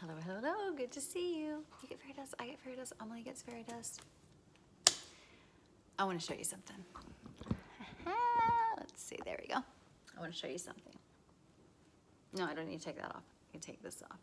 Hello, hello, good to see you. You get fairy dust, I get fairy dust, Emily gets fairy dust. I want to show you something. Let's see, there we go. I want to show you something. No, I don't need to take that off. I can take this off.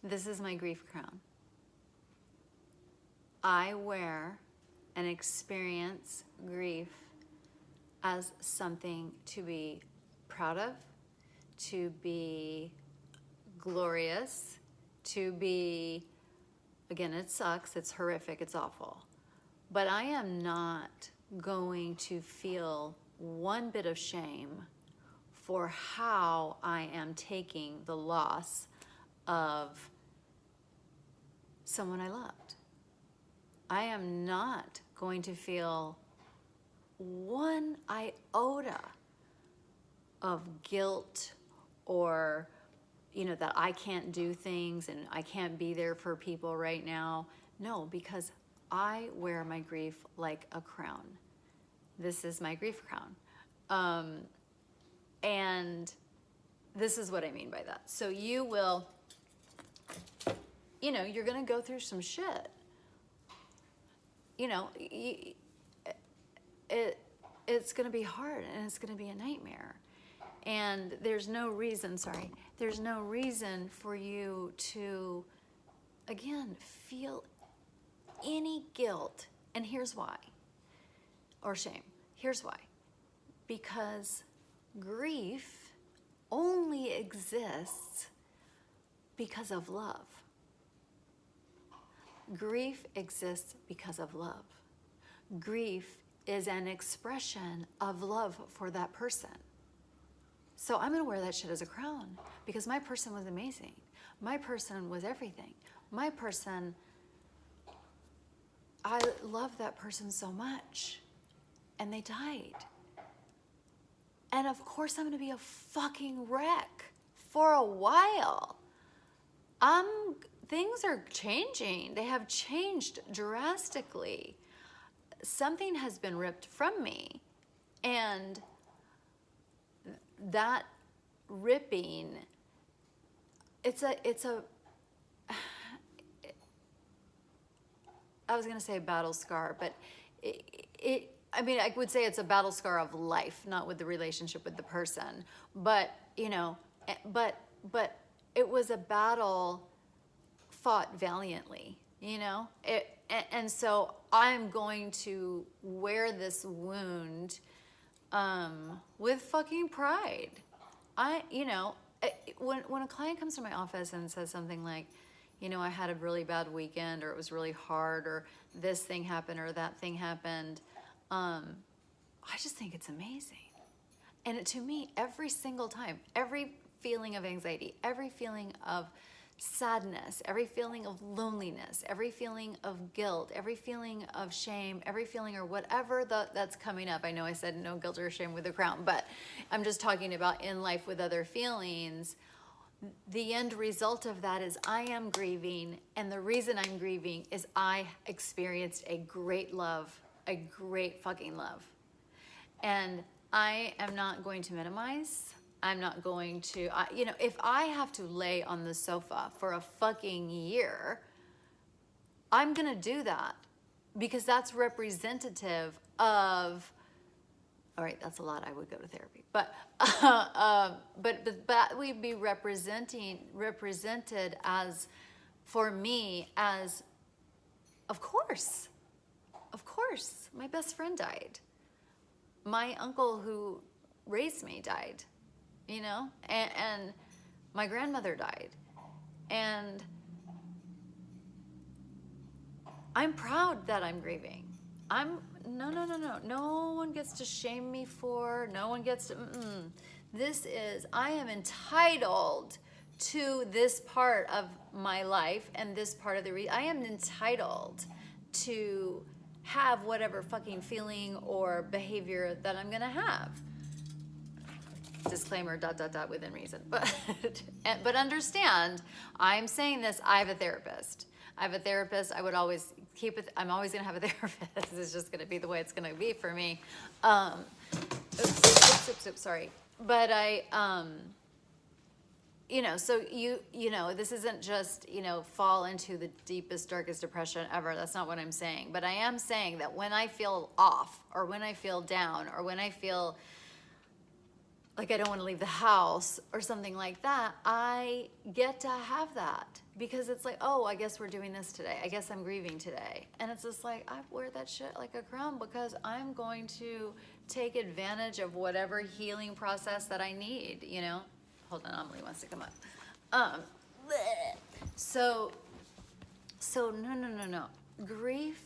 This is my grief crown. I wear and experience grief as something to be proud of, to be glorious, to be, again, it sucks, it's horrific, it's awful. But I am not going to feel one bit of shame for how I am taking the loss of someone I loved. I am not going to feel one iota of guilt or, that I can't do things and I can't be there for people right now. No, because I wear my grief like a crown. This is my grief crown. And this is what I mean by that. So you will, you're going to go through some shit. It's going to be hard and it's going to be a nightmare. And there's no reason for you to, again, feel any guilt. And here's why. Or shame. Here's why. Because grief only exists because of love. Grief exists because of love. Grief is an expression of love for that person. So I'm gonna wear that shit as a crown because my person was amazing. My person was everything. My person, I love that person so much. And they died. And of course I'm gonna be a fucking wreck for a while. Things are changing. They have changed drastically. Something has been ripped from me. And that ripping, I was going to say battle scar, but I would say it's a battle scar of life, not with the relationship with the person. But, but it was a battle fought valiantly, and so I'm going to wear this wound with fucking pride. When a client comes to my office and says something like, I had a really bad weekend, or it was really hard, or this thing happened, or that thing happened, I just think it's amazing. And to me, every single time, every feeling of anxiety, every feeling of sadness, every feeling of loneliness, every feeling of guilt, every feeling of shame, every feeling or whatever that's coming up. I know I said no guilt or shame with the crown, but I'm just talking about in life with other feelings. The end result of that is I am grieving, and the reason I'm grieving is I experienced a great love, a great fucking love. And I am not going to minimize. I'm not going to, if I have to lay on the sofa for a fucking year, I'm going to do that because that's representative of, all right, that's a lot. I would go to therapy, but that would be represented as, for me, as, of course, my best friend died. My uncle who raised me died. And my grandmother died. And I'm proud that I'm grieving. No one gets to shame me for, no one gets to, I am entitled to this part of my life and this part of I am entitled to have whatever fucking feeling or behavior that I'm gonna have. Disclaimer, ... within reason. But understand, I'm saying this, I have a therapist. I have a therapist. I would always keep it. I'm always going to have a therapist. It's just going to be the way it's going to be for me. Oops, sorry. But so this isn't just, fall into the deepest, darkest depression ever. That's not what I'm saying. But I am saying that when I feel off, or when I feel down, or when I feel like I don't want to leave the house or something like that, I get to have that, because it's like, oh, I guess we're doing this today. I guess I'm grieving today. And it's just like, I wear that shit like a crown, because I'm going to take advantage of whatever healing process that I need, Hold on, Amelie wants to come up. So no. Grief,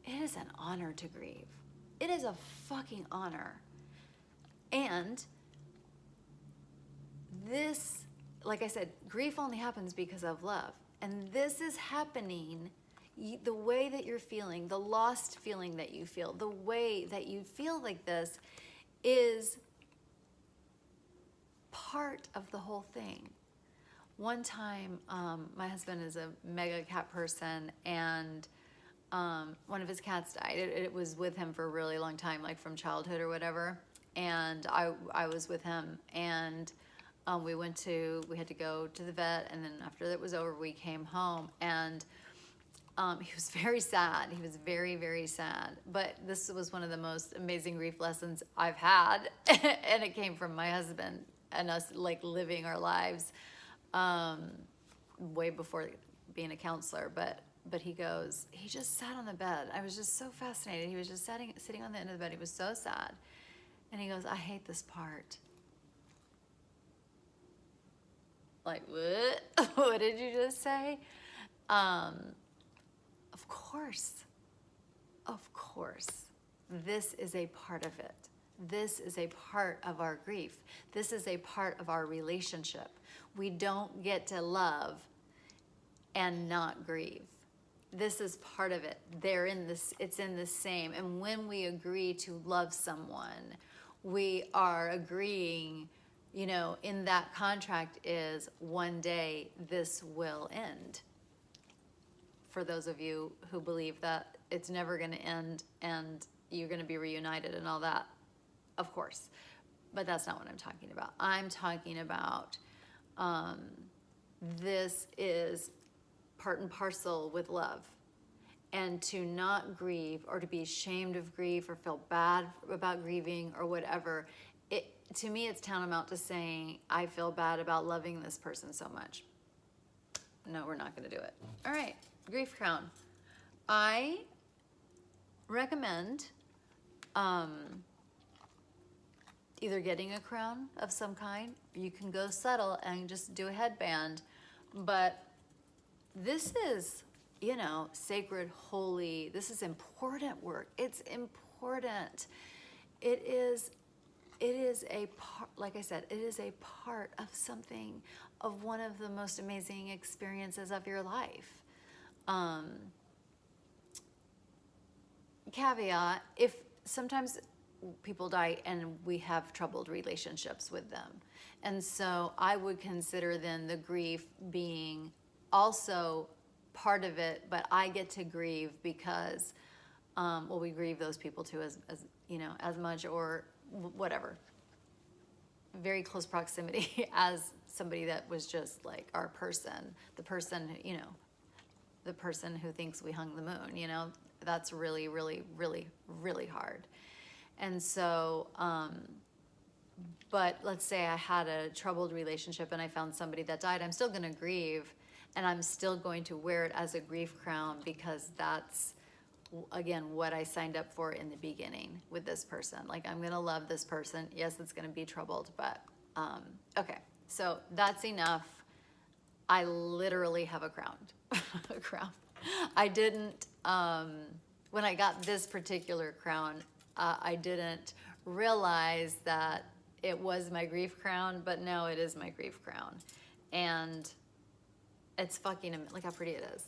it is an honor to grieve. It is a fucking honor. And this, like I said, grief only happens because of love. And this is happening, the way that you're feeling, the lost feeling that you feel, the way that you feel like this is part of the whole thing. One time, my husband is a mega cat person, and one of his cats died. It was with him for a really long time, like from childhood or whatever. And I was with him, and we had to go to the vet, and then after that was over, we came home, and he was very sad. He was very, very sad. But this was one of the most amazing grief lessons I've had, and it came from my husband and us, like, living our lives way before being a counselor. But he just sat on the bed. I was just so fascinated. He was just sitting on the end of the bed. He was so sad. And he goes, I hate this part. Like, what? What did you just say? Of course. This is a part of it. This is a part of our grief. This is a part of our relationship. We don't get to love and not grieve. This is part of it. It's in the same. And when we agree to love someone, we are agreeing, in that contract is one day this will end. For those of you who believe that it's never going to end and you're going to be reunited and all that, of course. But that's not what I'm talking about. I'm talking about this is part and parcel with love. And to not grieve, or to be ashamed of grief, or feel bad about grieving, or whatever, to me it's tantamount to saying, I feel bad about loving this person so much. No, we're not going to do it. All right, grief crown. I recommend either getting a crown of some kind. You can go subtle and just do a headband. But this is, sacred, holy. This is important work. It's important. It is a part, like I said, it is a part of something, of one of the most amazing experiences of your life. Caveat, if sometimes people die and we have troubled relationships with them. And so I would consider then the grief being also part of it, but I get to grieve because, we grieve those people too as much, or whatever. Very close proximity as somebody that was just like our person, the person who thinks we hung the moon, that's really, really, really, really hard. And so, but let's say I had a troubled relationship and I found somebody that died, I'm still going to grieve, and I'm still going to wear it as a grief crown, because that's, again, what I signed up for in the beginning with this person. Like, I'm going to love this person. Yes, it's going to be troubled, but, okay. So that's enough. I literally have a crown. A crown. I didn't, when I got this particular crown, I didn't realize that it was my grief crown, but no, it is my grief crown. And it's fucking, look how pretty it is.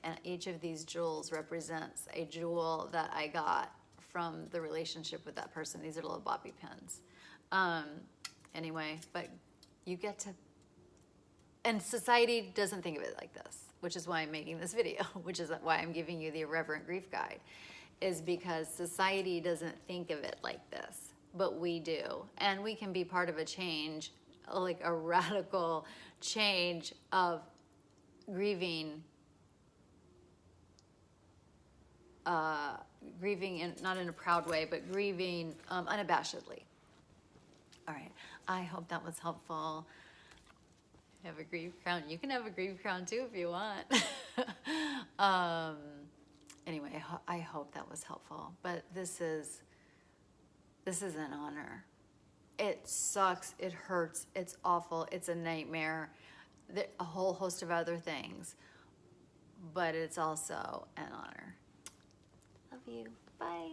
And each of these jewels represents a jewel that I got from the relationship with that person. These are little bobby pins. Anyway, but you get to, And society doesn't think of it like this, which is why I'm making this video, which is why I'm giving you the Irreverent Grief Guide, is because society doesn't think of it like this, but we do. And we can be part of a change, like a radical change of grieving, not in a proud way, but grieving unabashedly. All right, I hope that was helpful. Have a grief crown. You can have a grief crown too if you want. Anyway, I hope that was helpful. But this is an honor. It sucks. It hurts. It's awful. It's a nightmare. A whole host of other things. But it's also an honor. Love you. Bye.